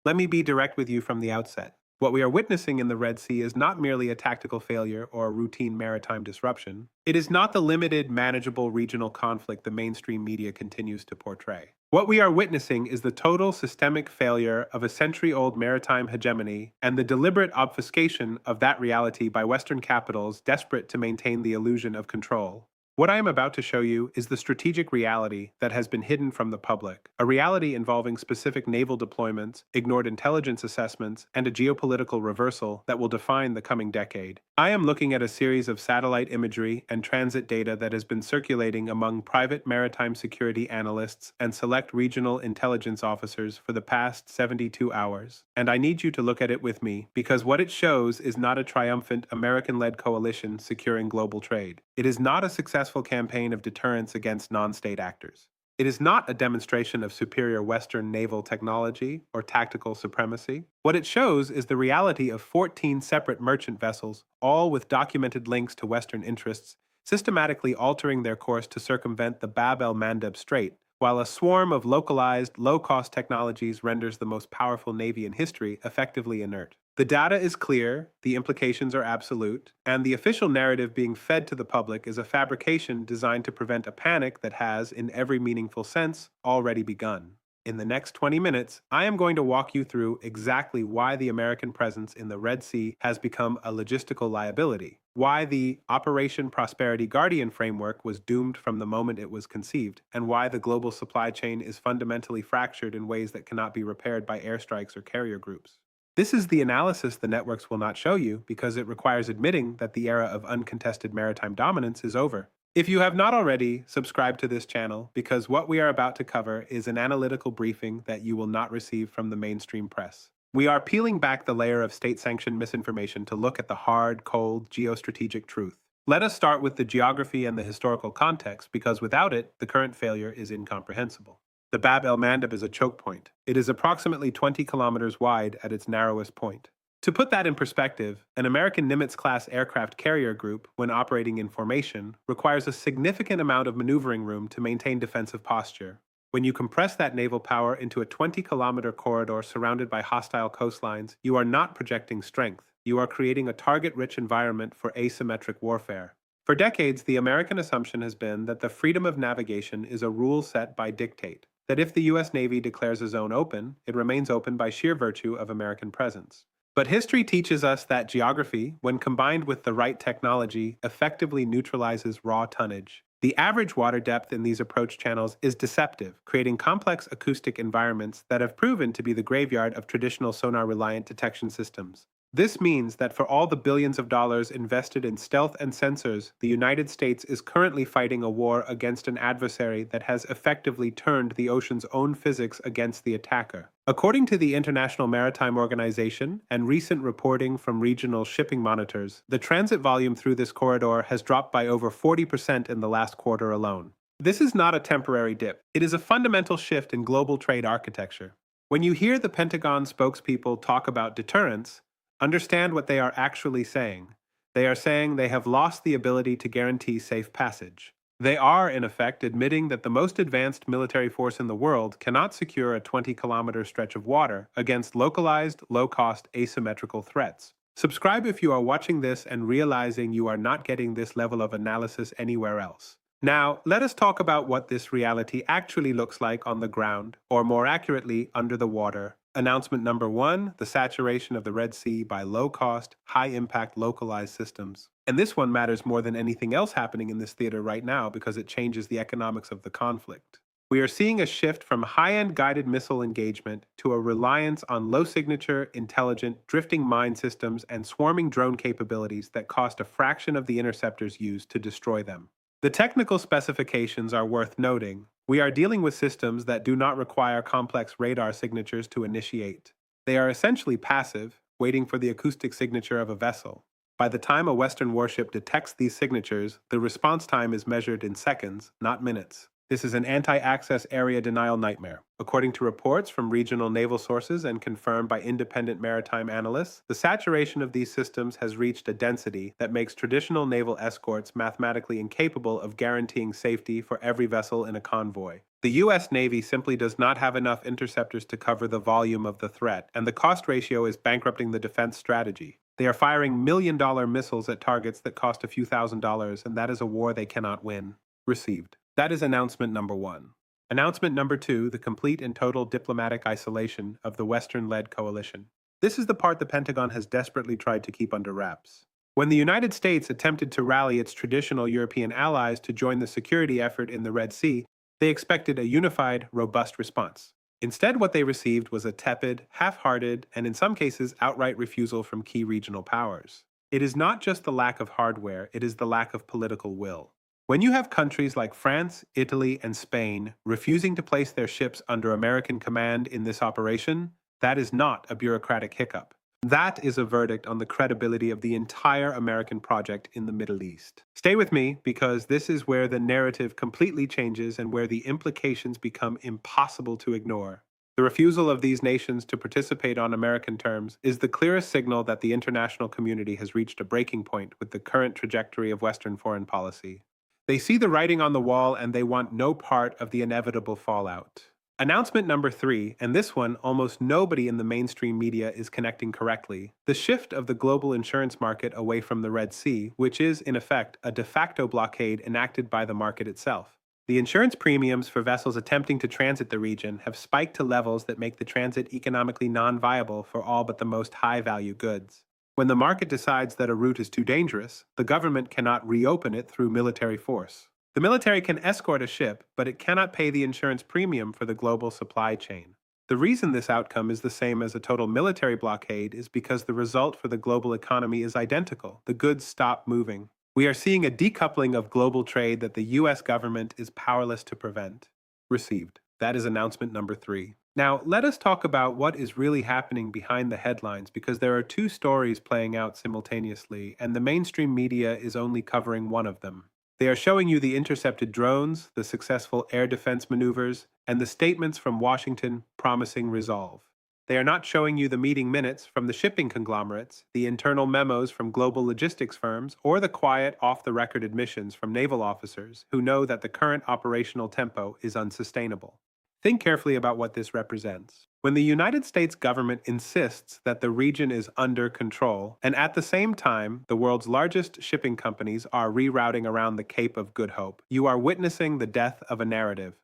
Let me be direct with you from the outset. What we are witnessing in the Red Sea is not merely a tactical failure or a routine maritime disruption. It is not the limited, manageable regional conflict the mainstream media continues to portray. What we are witnessing is the total systemic failure of a century-old maritime hegemony and the deliberate obfuscation of that reality by Western capitals desperate to maintain the illusion of control. What I am about to show you is the strategic reality that has been hidden from the public, a reality involving specific naval deployments, ignored intelligence assessments, and a geopolitical reversal that will define the coming decade. I am looking at a series of satellite imagery and transit data that has been circulating among private maritime security analysts and select regional intelligence officers for the past 72 hours. And I need you to look at it with me, because what it shows is not a triumphant American-led coalition securing global trade. It is not a successful campaign of deterrence against non-state actors. It is not a demonstration of superior Western naval technology or tactical supremacy. What it shows is the reality of 14 separate merchant vessels, all with documented links to Western interests, systematically altering their course to circumvent the Bab el-Mandeb Strait, while a swarm of localized, low-cost technologies renders the most powerful navy in history effectively inert. The data is clear, the implications are absolute, and the official narrative being fed to the public is a fabrication designed to prevent a panic that has, in every meaningful sense, already begun. In the next 20 minutes, I am going to walk you through exactly why the American presence in the Red Sea has become a logistical liability, why the Operation Prosperity Guardian framework was doomed from the moment it was conceived, and why the global supply chain is fundamentally fractured in ways that cannot be repaired by airstrikes or carrier groups. This is the analysis the networks will not show you because it requires admitting that the era of uncontested maritime dominance is over. If you have not already, subscribe to this channel because what we are about to cover is an analytical briefing that you will not receive from the mainstream press. We are peeling back the layer of state-sanctioned misinformation to look at the hard, cold, geostrategic truth. Let us start with the geography and the historical context because without it, the current failure is incomprehensible. The Bab el-Mandeb is a choke point. It is approximately 20 kilometers wide at its narrowest point. To put that in perspective, an American Nimitz-class aircraft carrier group, when operating in formation, requires a significant amount of maneuvering room to maintain defensive posture. When you compress that naval power into a 20-kilometer corridor surrounded by hostile coastlines, you are not projecting strength. You are creating a target-rich environment for asymmetric warfare. For decades, the American assumption has been that the freedom of navigation is a rule set by dictate, that if the U.S. Navy declares a zone open, it remains open by sheer virtue of American presence. But history teaches us that geography, when combined with the right technology, effectively neutralizes raw tonnage. The average water depth in these approach channels is deceptive, creating complex acoustic environments that have proven to be the graveyard of traditional sonar-reliant detection systems. This means that for all the billions of dollars invested in stealth and sensors, the United States is currently fighting a war against an adversary that has effectively turned the ocean's own physics against the attacker. According to the International Maritime Organization and recent reporting from regional shipping monitors, the transit volume through this corridor has dropped by over 40% in the last quarter alone. This is not a temporary dip. It is a fundamental shift in global trade architecture. When you hear the Pentagon spokespeople talk about deterrence, understand what they are actually saying. They are saying they have lost the ability to guarantee safe passage. They are, in effect, admitting that the most advanced military force in the world cannot secure a 20-kilometer stretch of water against localized, low-cost, asymmetrical threats. Subscribe if you are watching this and realizing you are not getting this level of analysis anywhere else. Now, let us talk about what this reality actually looks like on the ground, or more accurately, under the water. Announcement number 1, the saturation of the Red Sea by low-cost, high-impact localized systems. And this one matters more than anything else happening in this theater right now because it changes the economics of the conflict. We are seeing a shift from high-end guided missile engagement to a reliance on low-signature, intelligent, drifting mine systems and swarming drone capabilities that cost a fraction of the interceptors used to destroy them. The technical specifications are worth noting. We are dealing with systems that do not require complex radar signatures to initiate. They are essentially passive, waiting for the acoustic signature of a vessel. By the time a Western warship detects these signatures, the response time is measured in seconds, not minutes. This is an anti-access area denial nightmare. According to reports from regional naval sources and confirmed by independent maritime analysts, the saturation of these systems has reached a density that makes traditional naval escorts mathematically incapable of guaranteeing safety for every vessel in a convoy. The U.S. Navy simply does not have enough interceptors to cover the volume of the threat, and the cost ratio is bankrupting the defense strategy. They are firing million-dollar missiles at targets that cost a few $1,000s, and that is a war they cannot win. Received. That is announcement number 1. Announcement number 2, the complete and total diplomatic isolation of the Western-led coalition. This is the part the Pentagon has desperately tried to keep under wraps. When the United States attempted to rally its traditional European allies to join the security effort in the Red Sea, they expected a unified, robust response. Instead, what they received was a tepid, half-hearted, and in some cases outright refusal from key regional powers. It is not just the lack of hardware, it is the lack of political will. When you have countries like France, Italy, and Spain refusing to place their ships under American command in this operation, that is not a bureaucratic hiccup. That is a verdict on the credibility of the entire American project in the Middle East. Stay with me, because this is where the narrative completely changes and where the implications become impossible to ignore. The refusal of these nations to participate on American terms is the clearest signal that the international community has reached a breaking point with the current trajectory of Western foreign policy. They see the writing on the wall and they want no part of the inevitable fallout. Announcement number 3, and this one almost nobody in the mainstream media is connecting correctly: the shift of the global insurance market away from the Red Sea, which is, in effect, a de facto blockade enacted by the market itself. The insurance premiums for vessels attempting to transit the region have spiked to levels that make the transit economically non-viable for all but the most high-value goods. When the market decides that a route is too dangerous, the government cannot reopen it through military force. The military can escort a ship, but it cannot pay the insurance premium for the global supply chain. The reason this outcome is the same as a total military blockade is because the result for the global economy is identical. The goods stop moving. We are seeing a decoupling of global trade that the U.S. government is powerless to prevent. Received. That is announcement number 3. Now, let us talk about what is really happening behind the headlines, because there are 2 stories playing out simultaneously, and the mainstream media is only covering one of them. They are showing you the intercepted drones, the successful air defense maneuvers, and the statements from Washington promising resolve. They are not showing you the meeting minutes from the shipping conglomerates, the internal memos from global logistics firms, or the quiet, off-the-record admissions from naval officers who know that the current operational tempo is unsustainable. Think carefully about what this represents. When the United States government insists that the region is under control, and at the same time the world's largest shipping companies are rerouting around the Cape of Good Hope, you are witnessing the death of a narrative.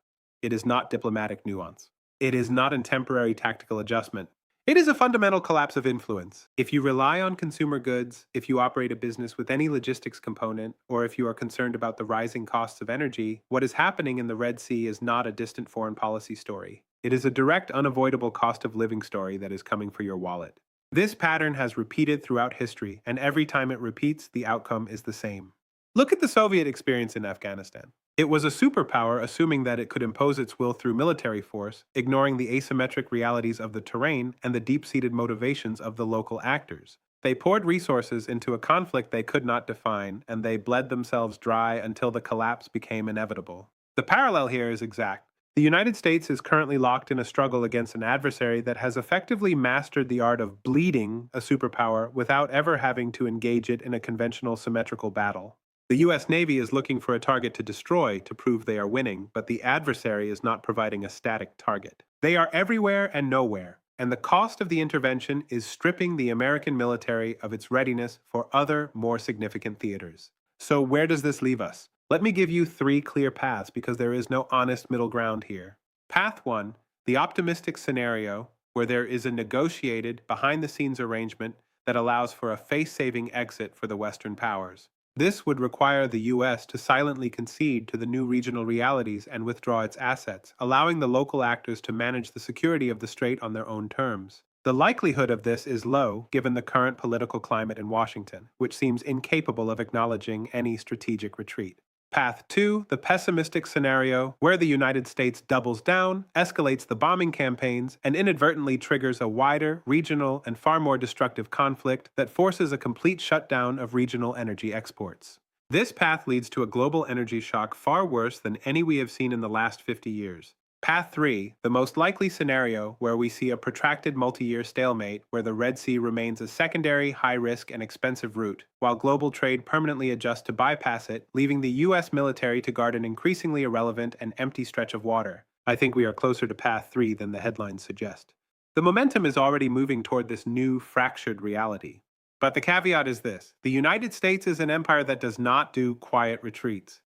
It is not diplomatic nuance. It is not a temporary tactical adjustment. It is a fundamental collapse of influence. If you rely on consumer goods, if you operate a business with any logistics component, or if you are concerned about the rising costs of energy, what is happening in the Red Sea is not a distant foreign policy story. It is a direct, unavoidable cost of living story that is coming for your wallet. This pattern has repeated throughout history, and every time it repeats, the outcome is the same. Look at the Soviet experience in Afghanistan. It was a superpower assuming that it could impose its will through military force, ignoring the asymmetric realities of the terrain and the deep-seated motivations of the local actors. They poured resources into a conflict they could not define, and they bled themselves dry until the collapse became inevitable. The parallel here is exact. The United States is currently locked in a struggle against an adversary that has effectively mastered the art of bleeding a superpower without ever having to engage it in a conventional symmetrical battle. The U.S. Navy is looking for a target to destroy to prove they are winning, but the adversary is not providing a static target. They are everywhere and nowhere, and the cost of the intervention is stripping the American military of its readiness for other, more significant theaters. So where does this leave us? Let me give you 3 clear paths, because there is no honest middle ground here. Path 1, the optimistic scenario, where there is a negotiated, behind-the-scenes arrangement that allows for a face-saving exit for the Western powers. This would require the U.S. to silently concede to the new regional realities and withdraw its assets, allowing the local actors to manage the security of the strait on their own terms. The likelihood of this is low, given the current political climate in Washington, which seems incapable of acknowledging any strategic retreat. Path 2, the pessimistic scenario, where the United States doubles down, escalates the bombing campaigns, and inadvertently triggers a wider, regional, and far more destructive conflict that forces a complete shutdown of regional energy exports. This path leads to a global energy shock far worse than any we have seen in the last 50 years. Path 3, the most likely scenario where we see a protracted multi-year stalemate where the Red Sea remains a secondary, high-risk, and expensive route, while global trade permanently adjusts to bypass it, leaving the US military to guard an increasingly irrelevant and empty stretch of water. I think we are closer to Path 3 than the headlines suggest. The momentum is already moving toward this new, fractured reality. But the caveat is this: the United States is an empire that does not do quiet retreats.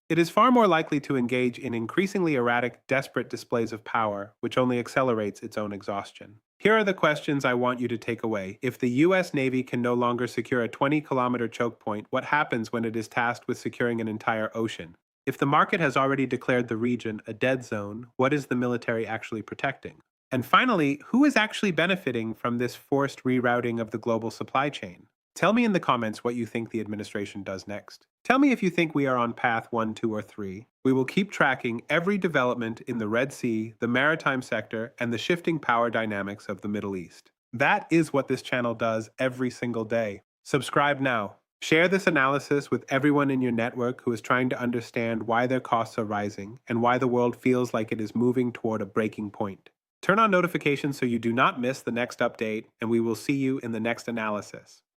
It is far more likely to engage in increasingly erratic, desperate displays of power, which only accelerates its own exhaustion. Here are the questions I want you to take away. If the US Navy can no longer secure a 20-kilometer choke point, what happens when it is tasked with securing an entire ocean? If the market has already declared the region a dead zone, what is the military actually protecting? And finally, who is actually benefiting from this forced rerouting of the global supply chain? Tell me in the comments what you think the administration does next. Tell me if you think we are on path 1, 2, or 3. We will keep tracking every development in the Red Sea, the maritime sector, and the shifting power dynamics of the Middle East. That is what this channel does every single day. Subscribe now. Share this analysis with everyone in your network who is trying to understand why their costs are rising and why the world feels like it is moving toward a breaking point. Turn on notifications so you do not miss the next update, and we will see you in the next analysis.